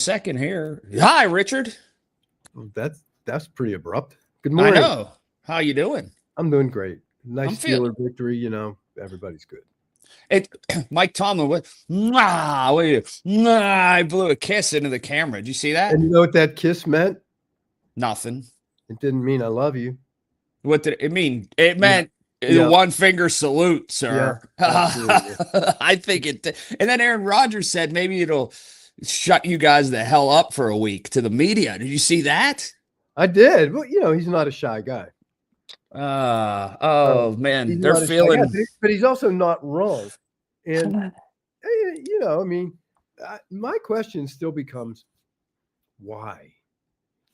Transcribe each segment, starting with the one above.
Second here. Hi, Richard. That's pretty abrupt. Good I morning. know. How you doing? I'm doing great. Nice I'm feeling Steeler victory. Everybody's good. it. Mike Tomlin, what? Mwah, wait, mwah, I blew a kiss into the camera. Did you see that? And you know what that kiss meant? Nothing. It didn't mean I love you. What did it mean? It meant Yeah. one finger salute, sir. absolutely. I think it did. And then Aaron Rodgers said maybe it'll shut you guys the hell up for a week to the media. Did you see that? I did. Well, he's not a shy guy. Man, He's they're not a shy feeling. guy, but he's also not wrong. And my question still becomes, why?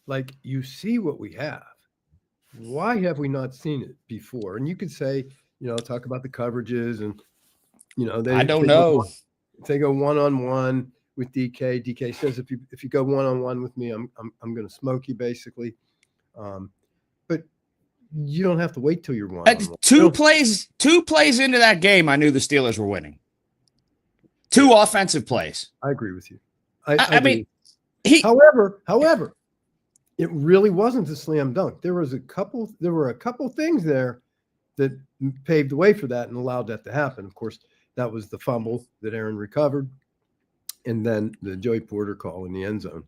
Like, you see what we have. Why have we not seen it before? And you could say, talk about the coverages and, I don't know. If they go one-on-one with DK, DK says, if you go one-on-one with me, I'm going to smoke you basically. But you don't have to wait till you're one-on-one. Two plays into that game, I knew the Steelers were winning. Two offensive plays. I agree with you. I mean, however, it really wasn't a slam dunk. There were a couple things there that paved the way for that and allowed that to happen. Of course, that was the fumble that Aaron recovered, and then the Joey Porter call in the end zone.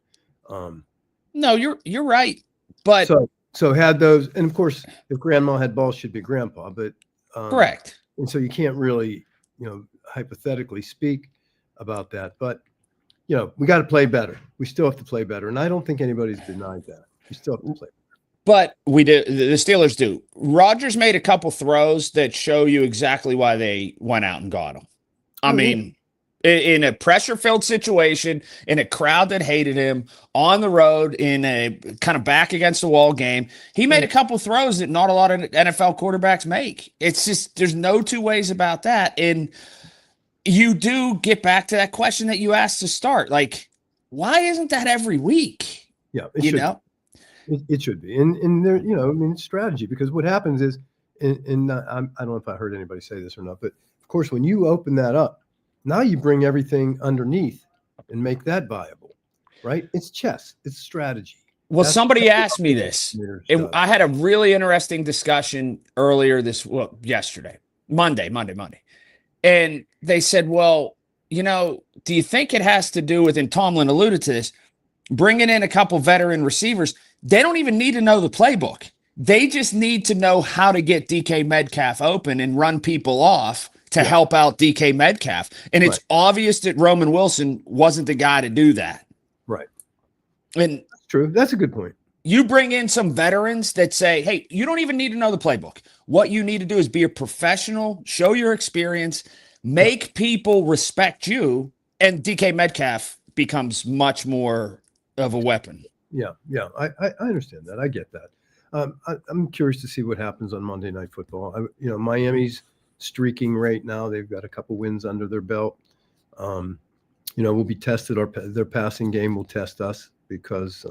No, you're right. But so had those, and of course, if grandma had balls, she'd be grandpa. But correct. And so you can't really, hypothetically speak about that. But we got to play better. We still have to play better, and I don't think anybody's denied that. We still have to play better. But we do. The Steelers do. Rodgers made a couple throws that show you exactly why they went out and got him. I mean, in a pressure-filled situation, in a crowd that hated him, on the road, in a kind of back against the wall game, he made a couple throws that not a lot of NFL quarterbacks make. It's just there's no two ways about that. And you do get back to that question that you asked to start. Like, why isn't that every week? Yeah, it should be. And there, it's strategy, because what happens is, and I don't know if I heard anybody say this or not, but of course, when you open that up, now you bring everything underneath and make that viable, right? It's chess. It's strategy. Well, somebody asked me this. I had a really interesting discussion yesterday, Monday. And they said, well, do you think it has to do with, and Tomlin alluded to this, bringing in a couple veteran receivers? They don't even need to know the playbook. They just need to know how to get DK Metcalf open and run people off to help out DK Metcalf. And it's obvious that Roman Wilson wasn't the guy to do that. Right. And that's true. That's a good point. You bring in some veterans that say, hey, you don't even need to know the playbook. What you need to do is be a professional, show your experience, make people respect you, and DK Metcalf becomes much more of a weapon. Yeah. I understand that. I get that. I'm curious to see what happens on Monday Night Football. Miami's streaking right now. They've got a couple wins under their belt. We'll be tested. Their passing game will test us, because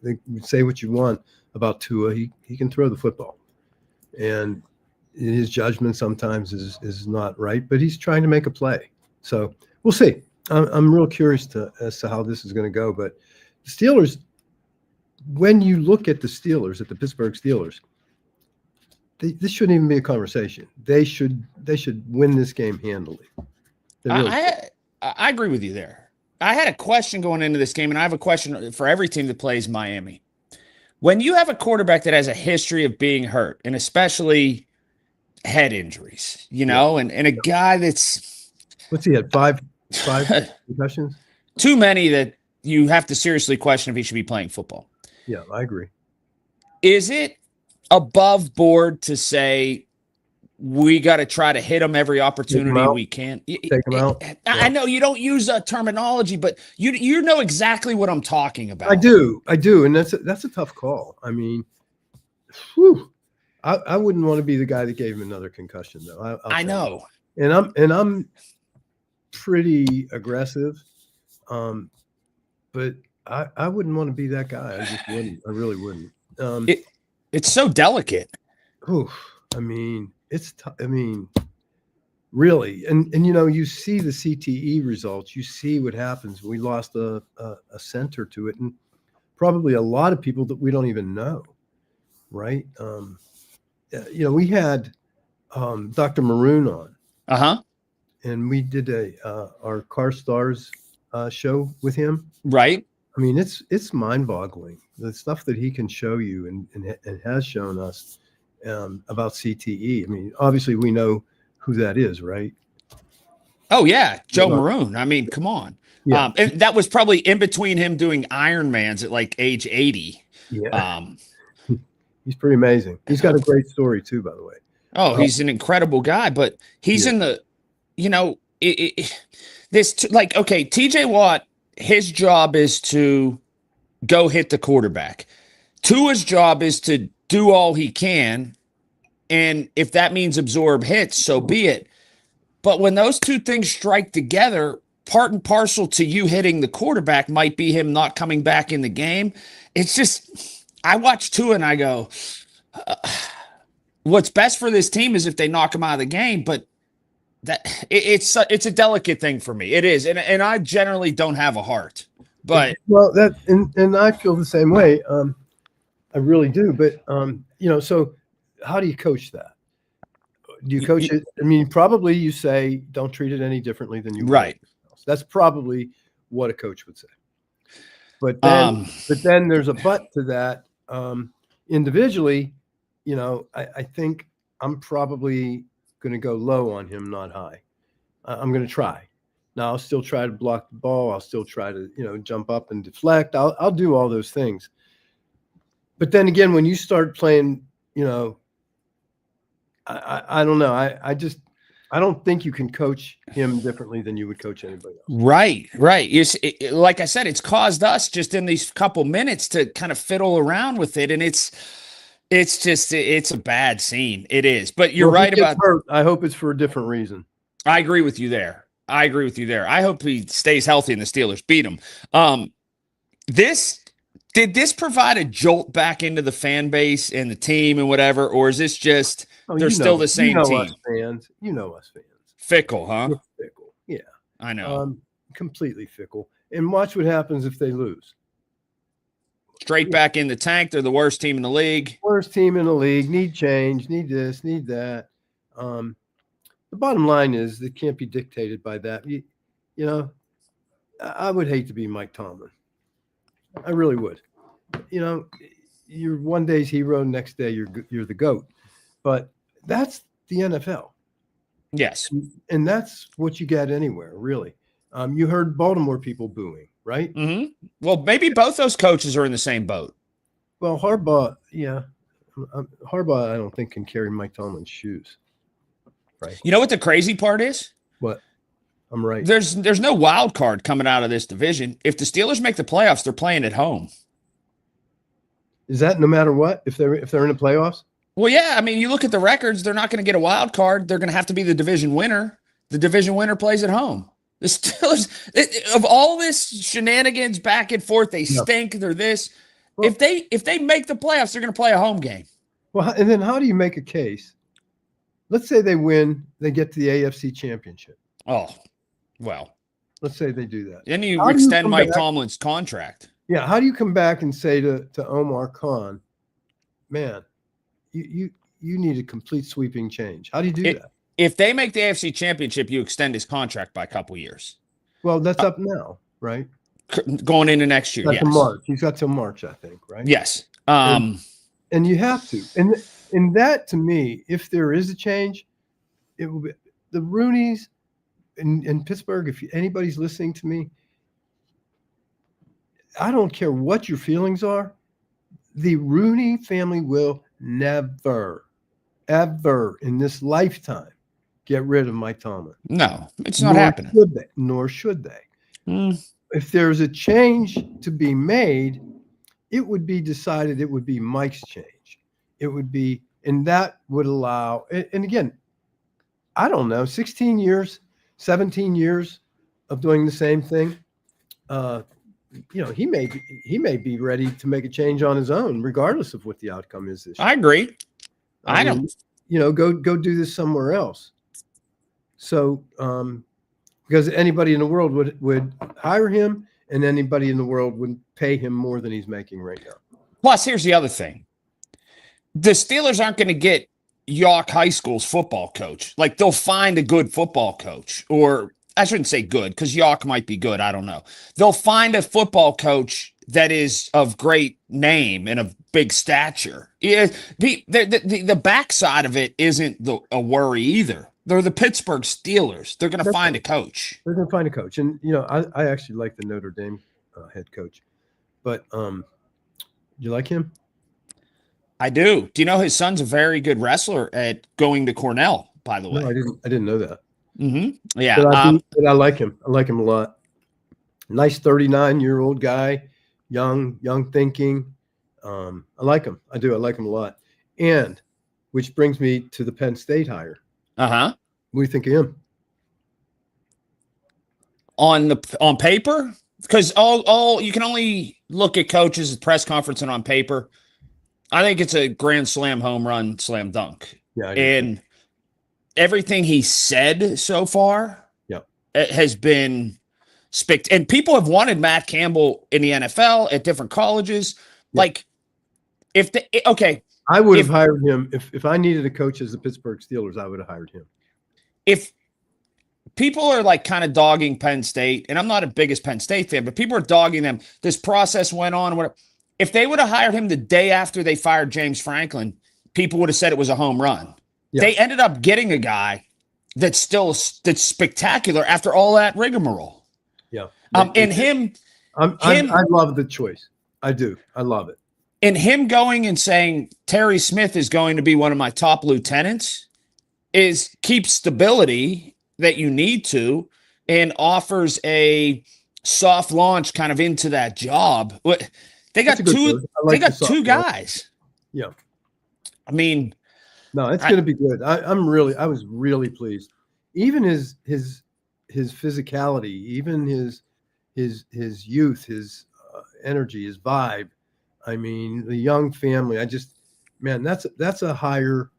they say what you want about Tua. He can throw the football, and his judgment sometimes is not right, but he's trying to make a play. So we'll see. I'm real curious as to how this is going to go. But the Steelers, when you look at the Pittsburgh Steelers, this shouldn't even be a conversation. They should win this game handily. I agree with you there. I had a question going into this game, and I have a question for every team that plays Miami. When you have a quarterback that has a history of being hurt, and especially head injuries, and a guy that's what's he had, five concussions? Too many that you have to seriously question if he should be playing football. Yeah, I agree. Is it above board to say we got to try to hit him every opportunity we can? Take him out. I know you don't use a terminology, but you know exactly what I'm talking about. I do, and that's a tough call. I mean, I wouldn't want to be the guy that gave him another concussion, though. I know, and I'm pretty aggressive, but I wouldn't want to be that guy. I just wouldn't. I really wouldn't. It's so delicate. I mean, it's. I mean, really. And you see the CTE results. You see what happens. We lost a center to it, and probably a lot of people that we don't even know, right? We had Dr. Maroon on, and we did our Car Stars show with him. Right. I mean, it's mind-boggling, the stuff that he can show you and has shown us about CTE. I mean, obviously we know who that is, right? Oh yeah, Joe Maroon. I mean, come on. Yeah. And that was probably in between him doing Ironmans at like age 80. Yeah. He's pretty amazing. He's got a great story too, by the way. Oh, he's an incredible guy, but he's in the, okay, TJ Watt, his job is to go hit the quarterback. Tua's job is to do all he can. And if that means absorb hits, so be it. But when those two things strike together, part and parcel to you hitting the quarterback might be him not coming back in the game. It's just, I watch Tua and I go, what's best for this team is if they knock him out of the game. But it's a delicate thing for me. It is. And I generally don't have a heart. But and I feel the same way. I really do. But so how do you coach that? Do you coach it? I mean, probably you say don't treat it any differently than you would. Right. That's probably what a coach would say. But then there's a but to that. Individually, I think I'm probably going to go low on him, not high. I'm going to try. Now I'll still try to block the ball. I'll still try to jump up and deflect. I'll do all those things. But then again, when you start playing, I don't know. I don't think you can coach him differently than you would coach anybody else. Right. Like I said, it's caused us just in these couple minutes to kind of fiddle around with it, and it's a bad scene. It is. But you're right about. I hope it's for a different reason. I agree with you there. I hope he stays healthy and the Steelers beat him. Did this provide a jolt back into the fan base and the team and whatever, or is this just they're still the same team? Us fans. Us fans. Fickle, huh? We're fickle. Yeah. I know. Completely fickle. And watch what happens if they lose. Straight back in the tank. They're the worst team in the league. Worst team in the league. Need change. Need this. Need that. The bottom line is it can't be dictated by that. I would hate to be Mike Tomlin. I really would. You're one day's hero, next day you're the GOAT. But that's the NFL. Yes. And that's what you get anywhere, really. You heard Baltimore people booing, right? Mm-hmm. Well, maybe both those coaches are in the same boat. Well, Harbaugh, yeah. Harbaugh, I don't think, can carry Mike Tomlin's shoes. Right. You know what the crazy part is? What? I'm right. There's no wild card coming out of this division. If the Steelers make the playoffs, they're playing at home. Is that no matter what? If they're in the playoffs? Well, yeah. I mean, you look at the records, they're not going to get a wild card. They're going to have to be the division winner. The division winner plays at home. The Steelers, of all this shenanigans back and forth, they stink. They're this. Well, if they make the playoffs, they're going to play a home game. Well, and then how do you make a case? Let's say they win, they get to the AFC Championship. Oh, well. Let's say they do that. Then you extend Mike Tomlin's contract. Yeah. How do you come back and say to Omar Khan, man, you need a complete sweeping change? How do you do that? If they make the AFC Championship, you extend his contract by a couple years. Well, that's up now, right? Going into next year, yes. March. He's got till March, I think, right? Yes. And you have to. And that, to me, if there is a change, it will be the Rooneys in Pittsburgh. If anybody's listening to me, I don't care what your feelings are. The Rooney family will never, ever in this lifetime get rid of Mike Tomlin. No, it's not happening. Nor should they. If there's a change to be made, it would be decided it would be Mike's change. It would be, and that would allow, and again, I don't know, 16 years, 17 years of doing the same thing. He may be ready to make a change on his own, regardless of what the outcome is this year. I agree. I don't. Go do this somewhere else. So because anybody in the world would hire him, and anybody in the world would pay him more than he's making right now. Plus, here's the other thing. The Steelers aren't going to get York High School's football coach. Like, they'll find a good football coach, or I shouldn't say good, because York might be good. I don't know. They'll find a football coach that is of great name and of big stature. Yeah, the backside of it isn't a worry either. They're the Pittsburgh Steelers. They're going to find a coach. They're going to find a coach. And, I actually like the Notre Dame head coach. But you like him? I do. Do you know his son's a very good wrestler at going to Cornell, by the way? No, I didn't know that. Mm-hmm. Yeah. But I like him. I like him a lot. Nice 39-year-old guy, young thinking. I like him. I do. I like him a lot. And which brings me to the Penn State hire. Uh-huh. What do you think of him? On paper? Because all you can only look at coaches at press conference and on paper. I think it's a grand slam, home run, slam dunk. Yeah. And everything he said so far has been and people have wanted Matt Campbell in the NFL at different colleges. Yeah. Like, I would have hired him if I needed a coach as the Pittsburgh Steelers. I would have hired him. If people are like kind of dogging Penn State, and I'm not a biggest Penn State fan, but people are dogging them. This process went on, whatever. If they would have hired him the day after they fired James Franklin, people would have said it was a home run. Yeah. They ended up getting a guy that's spectacular after all that rigmarole. Yeah. I love the choice. I do. I love it. And him going and saying Terry Smith is going to be one of my top lieutenants keeps stability that you need to, and offers a soft launch kind of into that job. They got two guys. Yeah. I mean, no, it's going to be good. I was really pleased. Even his physicality, even his youth, his energy, his vibe. I mean, the young family. That's a hire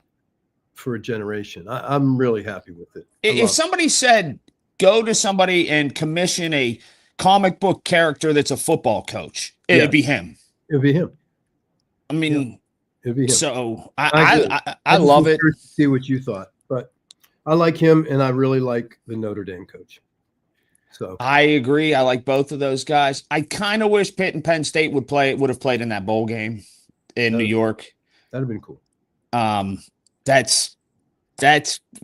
for a generation. I'm really happy with it. If somebody said, go to somebody and commission a comic book character that's a football coach, it'd be him. It'd be him. I mean, it'd be him. So I love it. To see what you thought, but I like him, and I really like the Notre Dame coach. So I agree. I like both of those guys. I kind of wish Pitt and Penn State would have played in that bowl game in New York. That'd have been cool. That's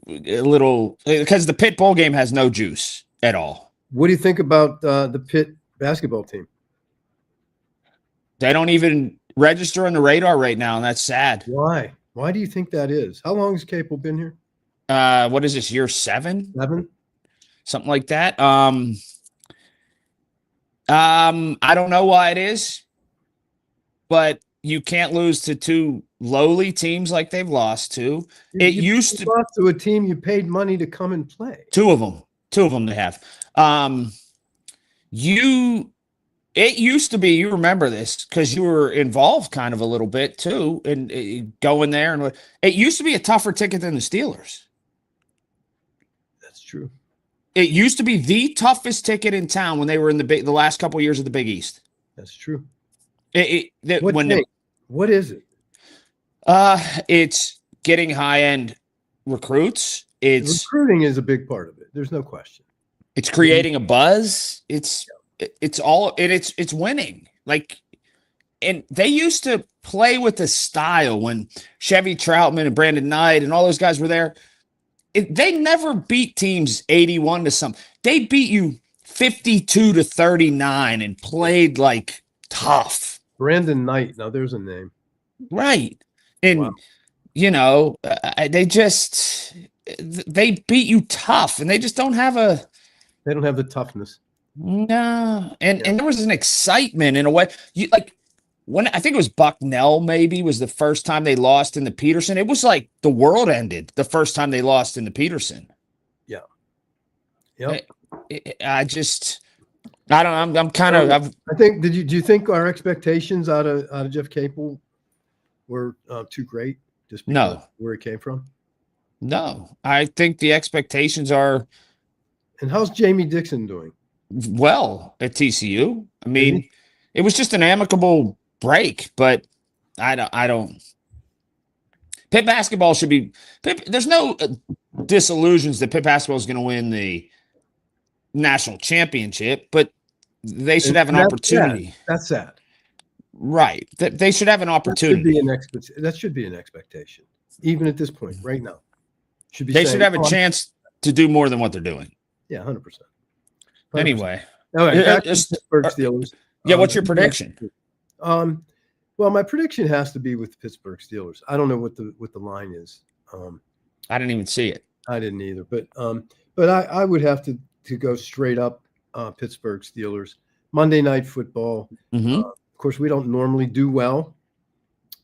a little, because the Pitt bowl game has no juice at all. What do you think about the Pitt basketball team? They don't even register on the radar right now, and that's sad. Why? Why do you think that is? How long has Capel been here? What is this, year 7? 7? Something like that. I don't know why it is, but you can't lose to two lowly teams like they've lost to. You lost to a team you paid money to come and play. Two of them they have. It used to be, you remember this because you were involved kind of a little bit too, and going there, and it used to be a tougher ticket than the Steelers. That's true. It used to be the toughest ticket in town when they were in the last couple of years of the Big East. That's true. What is it? It's getting high-end recruits. Recruiting is a big part of it. There's no question. It's creating a buzz. It's winning. Like, and they used to play with the style when Chevy Troutman and Brandon Knight and all those guys were there. They never beat teams 81 to something. They beat you 52-39 and played like tough. Brandon Knight. Now there's a name. Right. And, they beat you tough, and they just don't have they don't have the toughness. No. And there was an excitement in a way. When I think it was Bucknell, maybe, was the first time they lost in the Peterson. It was like the world ended the first time they lost in the Peterson. Yeah. Yep. I don't know. I'm kind of. I think. Do you think our expectations out of Jeff Capel were too great? Just because where he came from? No, I think the expectations are And how's Jamie Dixon doing? well at TCU. I Is he? mean, it was just an amicable break, but I don't. Pitt basketball should be. There's no disillusions that Pitt basketball is going to win the national championship, but they should have an And that's sad. opportunity. That's sad. Right. They should have an opportunity. That should be an expectation, even at this point, right now. Should be. They should have a chance to do more than what they're doing. Yeah, 100%. Anyway, all right. Back to Pittsburgh Steelers. Yeah, what's your prediction? Well, my prediction has to be with the Pittsburgh Steelers. I don't know what the line is. I didn't even see it. I didn't either, but I would have to go straight up Pittsburgh Steelers. Monday Night Football. Mm-hmm. Of course, we don't normally do well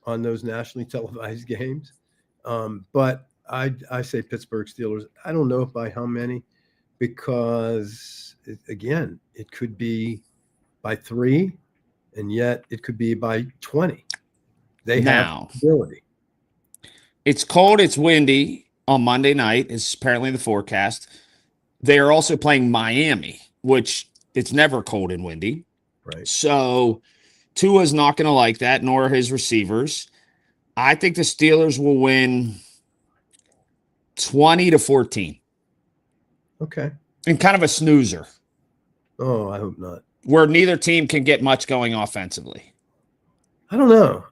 on those nationally televised games, but I say Pittsburgh Steelers. I don't know by how many, because it could be by 3, and yet it could be by 20. They have ability. It's cold. It's windy on Monday night. Is apparently the forecast. They are also playing Miami, which it's never cold and windy. Right. So Tua's not going to like that, nor his receivers. I think the Steelers will win 20-14. Okay. And kind of a snoozer. Oh, I hope not. Where neither team can get much going offensively. I don't know.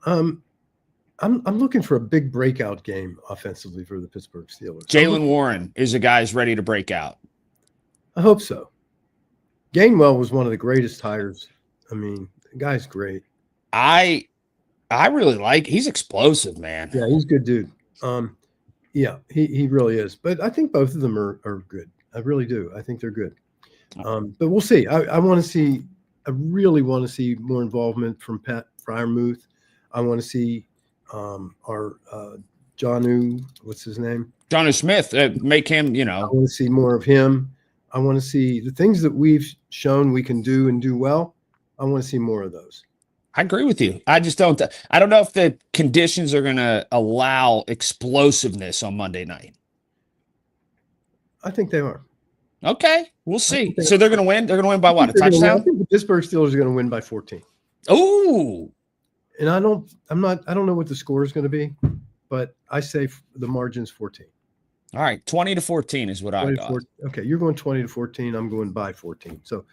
I'm looking for a big breakout game offensively for the Pittsburgh Steelers. Jaylen Warren is a guy who's ready to break out. I hope so. Gainwell was one of the greatest hires. I mean, the guy's great. I really like. He's explosive, man. Yeah, he's a good dude. Yeah, he really is. But I think both of them are good. I really do. I think they're good. But we'll see. I want to see. I really want to see more involvement from Pat Freiermuth. I want to see our Jonnu. What's his name? Jonnu Smith. Make him. I want to see more of him. I want to see the things that we've shown we can do and do well. I want to see more of those. I agree with you. I just don't. I don't know if the conditions are going to allow explosiveness on Monday night. I think they are. Okay, we'll see. So they're going to win. They're going to win by what? A touchdown? I think the Pittsburgh Steelers are going to win by 14. Oh. And I don't know what the score is going to be, but I say the margin's 14. All right, 20-14 is what I got. Okay, you're going 20-14. I'm going by 14. So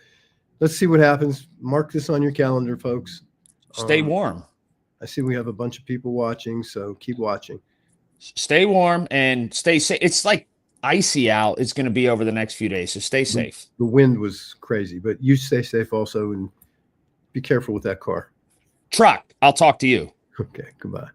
let's see what happens. Mark this on your calendar, folks. Stay warm. I see we have a bunch of people watching, so keep watching. Stay warm and stay safe. It's like icy out. It's going to be over the next few days, so stay safe. The wind was crazy, but you stay safe also, and be careful with that car. Truck, I'll talk to you. Okay, goodbye.